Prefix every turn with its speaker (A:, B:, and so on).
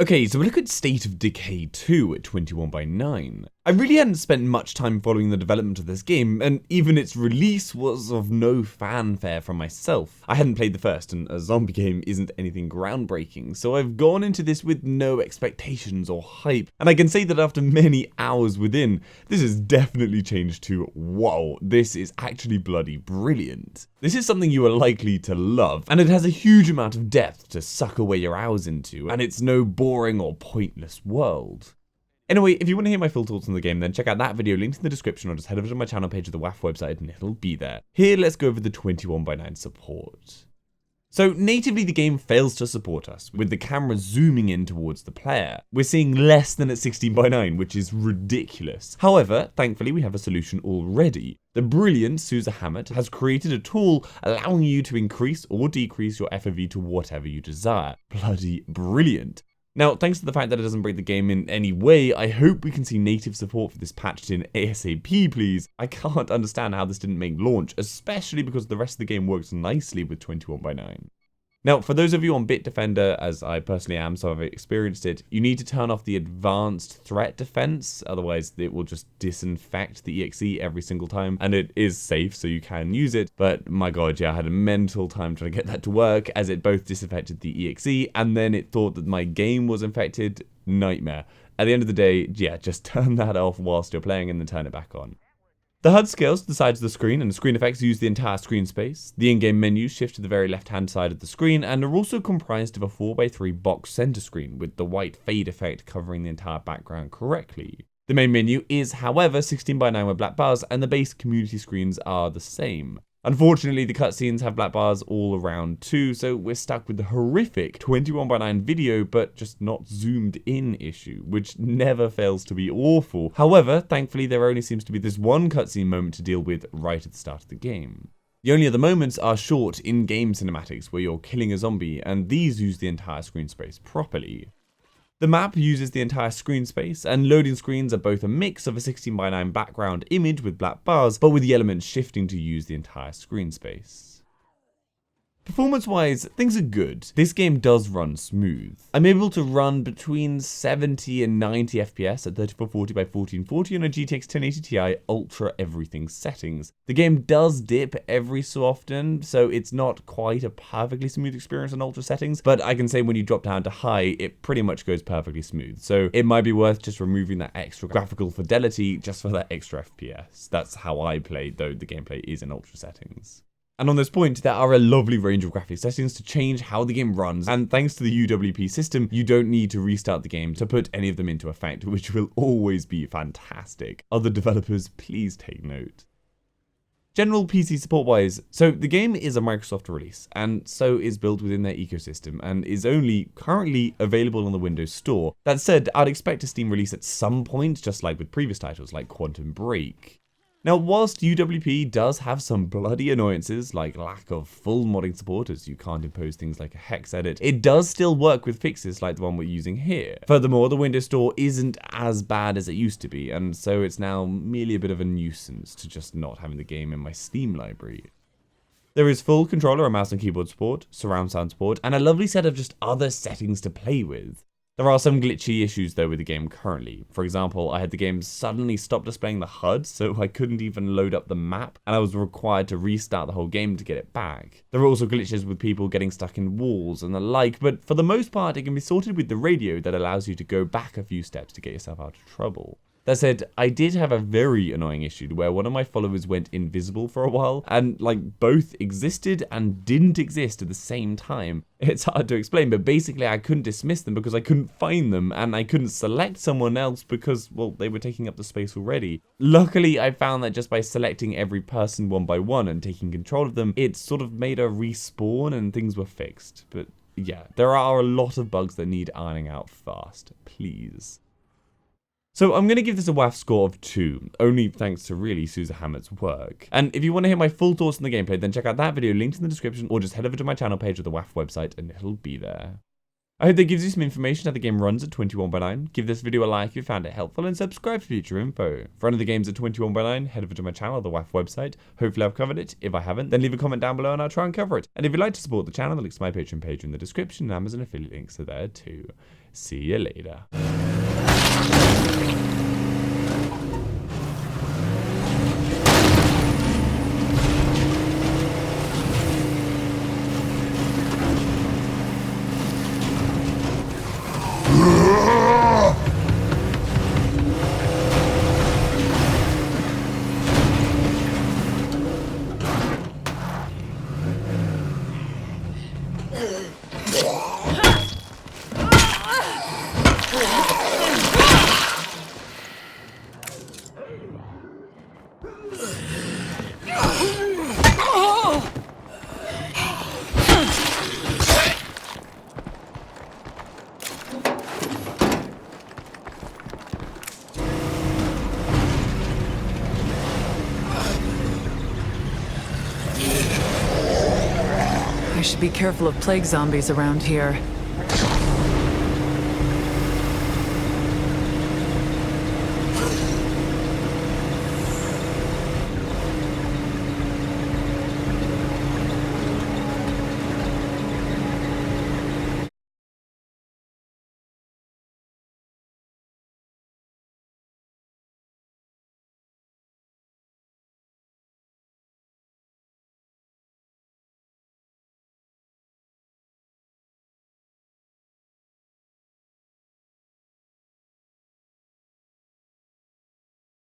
A: Okay, so we look at State of Decay 2 at 21:9. I really hadn't spent much time following the development of this game, and even its release was of no fanfare from myself. I hadn't played the first, and a zombie game isn't anything groundbreaking, so I've gone into this with no expectations or hype, and I can say that after many hours within, this has definitely changed to, whoa, this is actually bloody brilliant. This is something you are likely to love, and it has a huge amount of depth to suck away your hours into, and it's no boring or pointless world. Anyway, if you want to hear my full thoughts on the game, then check out that video linked in the description or just head over to my channel page of the WAF website and it'll be there. Here, let's go over the 21:9 support. So natively the game fails to support us, with the camera zooming in towards the player. We're seeing less than at 16:9, which is ridiculous. However, thankfully we have a solution already. The brilliant Susa Hammett has created a tool allowing you to increase or decrease your FOV to whatever you desire. Bloody brilliant. Now, thanks to the fact that it doesn't break the game in any way, I hope we can see native support for this patched in ASAP, please. I can't understand how this didn't make launch, especially because the rest of the game works nicely with 21:9. Now, for those of you on Bitdefender, as I personally am, so I've experienced it, you need to turn off the advanced threat defense, otherwise it will just disinfect the EXE every single time, and it is safe, so you can use it, but my god, yeah, I had a mental time trying to get that to work, as it both disinfected the EXE, and then it thought that my game was infected. Nightmare. At the end of the day, yeah, just turn that off whilst you're playing and then turn it back on. The Hud Skills to the sides of the screen and the screen effects use the entire screen space. The in-game menus shift to the very left-hand side of the screen and are also comprised of a 4x3 box center screen with the white fade effect covering the entire background correctly. The main menu is, however, 16:9 with black bars, and the base community screens are the same. Unfortunately, the cutscenes have black bars all around too, so we're stuck with the horrific 21:9 video, but just not zoomed in issue, which never fails to be awful. However, thankfully there only seems to be this one cutscene moment to deal with right at the start of the game. The only other moments are short in-game cinematics where you're killing a zombie, and these use the entire screen space properly. The map uses the entire screen space, and loading screens are both a mix of a 16:9 background image with black bars, but with the elements shifting to use the entire screen space. Performance-wise, things are good. This game does run smooth. I'm able to run between 70 and 90 FPS at 3440 by 1440 on a GTX 1080 Ti Ultra everything settings. The game does dip every so often, so it's not quite a perfectly smooth experience on Ultra settings, but I can say when you drop down to high, it pretty much goes perfectly smooth. So it might be worth just removing that extra graphical fidelity just for that extra FPS. That's how I play, though the gameplay is in Ultra settings. And on this point, there are a lovely range of graphic settings to change how the game runs, and thanks to the UWP system, you don't need to restart the game to put any of them into effect, which will always be fantastic. Other developers, please take note. General PC support-wise, so the game is a Microsoft release, and so is built within their ecosystem, and is only currently available on the Windows Store. That said, I'd expect a Steam release at some point, just like with previous titles like Quantum Break. Now, whilst UWP does have some bloody annoyances, like lack of full modding support as you can't impose things like a hex edit, it does still work with fixes like the one we're using here. Furthermore, the Windows Store isn't as bad as it used to be, and so it's now merely a bit of a nuisance to just not having the game in my Steam library. There is full controller and mouse and keyboard support, surround sound support, and a lovely set of just other settings to play with. There are some glitchy issues though with the game currently. For example, I had the game suddenly stop displaying the HUD, so I couldn't even load up the map, and I was required to restart the whole game to get it back. There are also glitches with people getting stuck in walls and the like, but for the most part it can be sorted with the radio that allows you to go back a few steps to get yourself out of trouble. That said, I did have a very annoying issue where one of my followers went invisible for a while, and like both existed and didn't exist at the same time. It's hard to explain, but basically I couldn't dismiss them because I couldn't find them, and I couldn't select someone else because, well, they were taking up the space already. Luckily, I found that just by selecting every person one by one and taking control of them, it sort of made a respawn and things were fixed. But yeah, there are a lot of bugs that need ironing out fast, please. So I'm going to give this a WAF score of 2, only thanks to really Susa Hammett's work. And if you want to hear my full thoughts on the gameplay, then check out that video linked in the description, or just head over to my channel page of the WAF website and it'll be there. I hope that gives you some information how the game runs at 21x9. Give this video a like if you found it helpful, and subscribe for future info. For other games at 21x9, head over to my channel, the WiFi website. Hopefully I've covered it. If I haven't, then leave a comment down below and I'll try and cover it. And if you'd like to support the channel, the links to my Patreon page are in the description, and Amazon affiliate links are there too. See you later.
B: I should be careful of plague zombies around here.